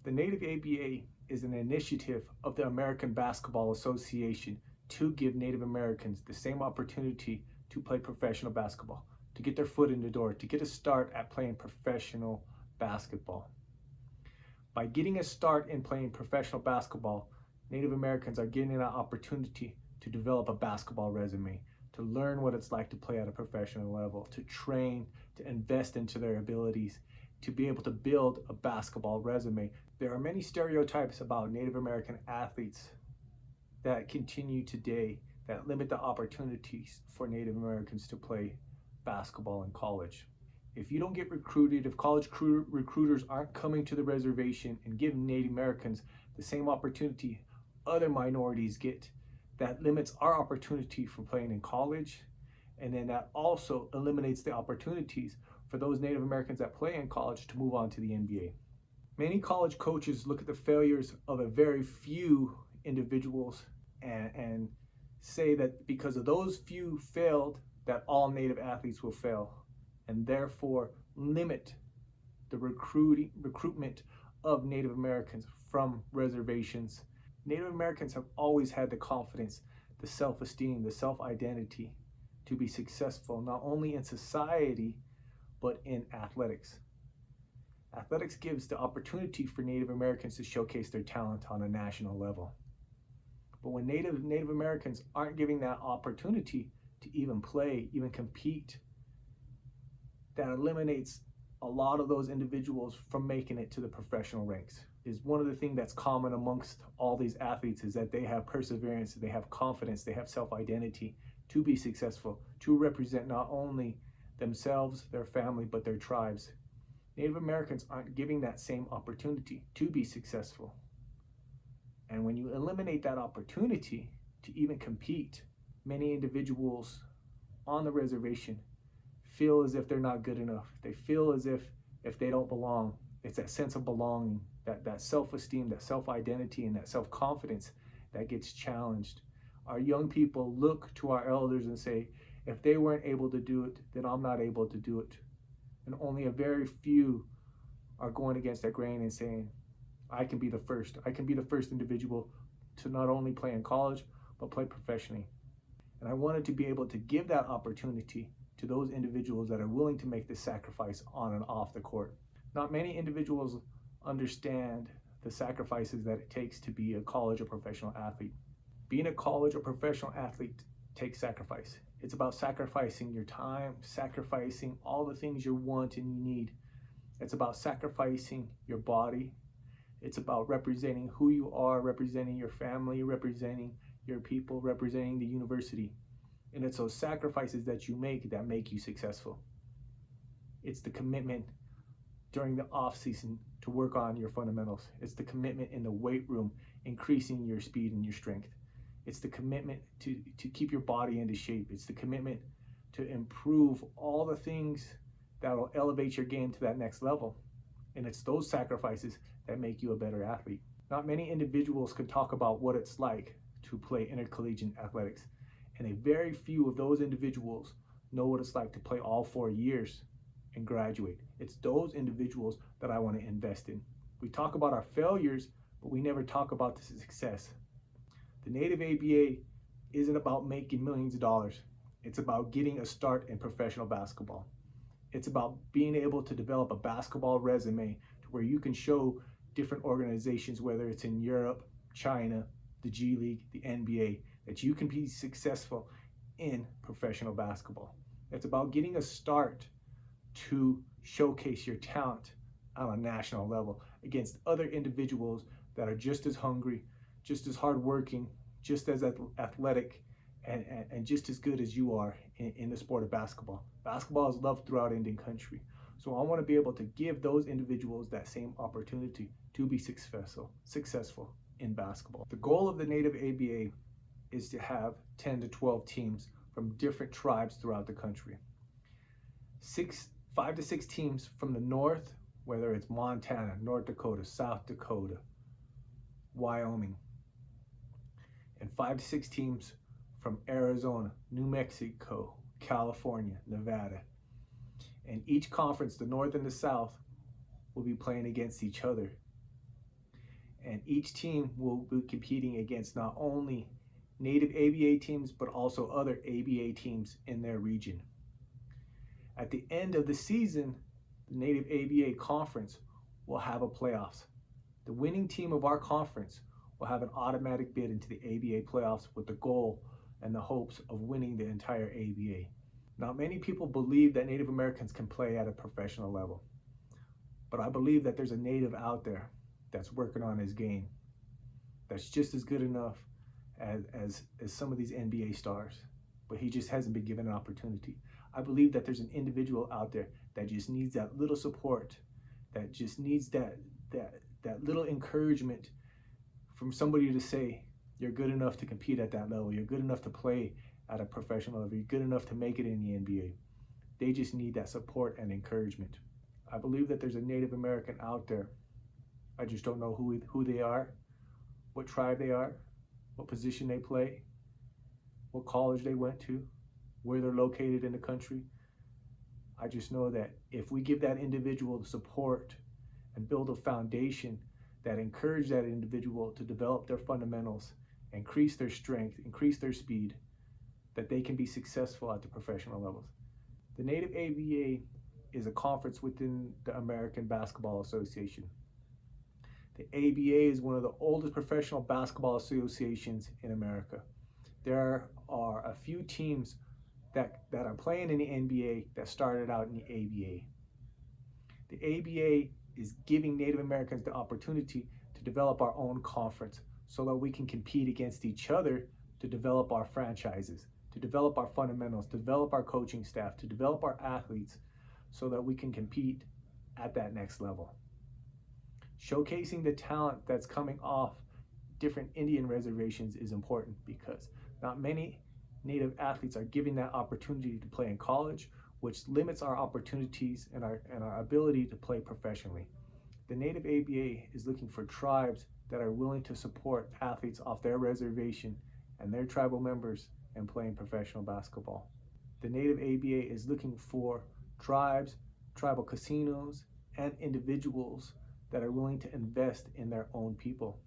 The Native ABA is an initiative of the American Basketball Association to give Native Americans the same opportunity to play professional basketball, to get their foot in the door, to get a start at playing professional basketball. By getting a start in playing professional basketball, Native Americans are getting an opportunity to develop a basketball resume, to learn what it's like to play at a professional level, to train, to invest into their abilities, to be able to build a basketball resume. There are many stereotypes about Native American athletes that continue today that limit the opportunities for Native Americans to play basketball in college. If you don't get recruited, if college recruiters aren't coming to the reservation and giving Native Americans the same opportunity other minorities get, that limits our opportunity for playing in college, and then that also eliminates the opportunities for those Native Americans that play in college to move on to the NBA. Many college coaches look at the failures of a very few individuals and say that because of those few failed, that all Native athletes will fail, and therefore limit the recruitment of Native Americans from reservations. Native Americans have always had the confidence, the self-esteem, the self-identity to be successful not only in society, but in athletics. Athletics gives the opportunity for Native Americans to showcase their talent on a national level. But when Native Americans aren't giving that opportunity to even play, even compete, that eliminates a lot of those individuals from making it to the professional ranks. Is one of the things that's common amongst all these athletes is that they have perseverance, they have confidence, they have self-identity to be successful, to represent not only themselves, their family, but their tribes. Native Americans aren't giving that same opportunity to be successful. And when you eliminate that opportunity to even compete, many individuals on the reservation feel as if they're not good enough. They feel as if they don't belong. It's that sense of belonging, that self-esteem, that self-identity, and that self-confidence that gets challenged. Our young people look to our elders and say, if they weren't able to do it, then I'm not able to do it. And only a very few are going against that grain and saying, I can be the first. I can be the first individual to not only play in college, but play professionally. And I wanted to be able to give that opportunity to those individuals that are willing to make this sacrifice on and off the court. Not many individuals understand the sacrifices that it takes to be a college or professional athlete. Being a college or professional athlete takes sacrifice. It's about sacrificing your time, sacrificing all the things you want and you need. It's about sacrificing your body. It's about representing who you are, representing your family, representing your people, representing the university. And it's those sacrifices that make you successful. It's the commitment during the off season to work on your fundamentals. It's the commitment in the weight room, increasing your speed and your strength. It's the commitment to keep your body into shape. It's the commitment to improve all the things that will elevate your game to that next level. And it's those sacrifices that make you a better athlete. Not many individuals can talk about what it's like to play intercollegiate athletics. And a very few of those individuals know what it's like to play all 4 years and graduate. It's those individuals that I want to invest in. We talk about our failures, but we never talk about the success. The Native ABA isn't about making millions of dollars. It's about getting a start in professional basketball. It's about being able to develop a basketball resume to where you can show different organizations, whether it's in Europe, China, the G League, the NBA, that you can be successful in professional basketball. It's about getting a start to showcase your talent on a national level against other individuals that are just as hungry, just as hardworking, just as athletic, and just as good as you are in the sport of basketball. Basketball is loved throughout Indian country. So I want to be able to give those individuals that same opportunity to be successful in basketball. The goal of the Native ABA is to have 10 to 12 teams from different tribes throughout the country. 5 to 6 teams from the north, whether it's Montana, North Dakota, South Dakota, Wyoming, and 5 to 6 teams from Arizona, New Mexico, California, Nevada. And each conference, the North and the South, will be playing against each other And each team will be competing against not only native ABA teams, but also other ABA teams in their region. At the end of the season, the Native ABA Conference will have a playoffs. The winning team of our conference will have an automatic bid into the ABA playoffs with the goal and the hopes of winning the entire ABA. Now, many people believe that Native Americans can play at a professional level, but I believe that there's a Native out there that's working on his game that's just as good enough as some of these NBA stars, but he just hasn't been given an opportunity. I believe that there's an individual out there that just needs that little support, that just needs that little encouragement from somebody to say, you're good enough to compete at that level, you're good enough to play at a professional level, you're good enough to make it in the NBA. They just need that support and encouragement. I believe that there's a Native American out there. I just don't know who they are, what tribe they are, what position they play, what college they went to, where they're located in the country. I just know that if we give that individual the support and build a foundation that encourage that individual to develop their fundamentals, increase their strength, increase their speed, that they can be successful at the professional levels. The Native ABA is a conference within the American Basketball Association. The ABA is one of the oldest professional basketball associations in America. There are a few teams that are playing in the NBA that started out in the ABA. The ABA is giving Native Americans the opportunity to develop our own conference so that we can compete against each other to develop our franchises, to develop our fundamentals, to develop our coaching staff, to develop our athletes so that we can compete at that next level. Showcasing the talent that's coming off different Indian reservations is important because not many Native athletes are given that opportunity to play in college, which limits our opportunities and our ability to play professionally. The Native ABA is looking for tribes that are willing to support athletes off their reservation and their tribal members in playing professional basketball. The Native ABA is looking for tribes, tribal casinos, and individuals that are willing to invest in their own people.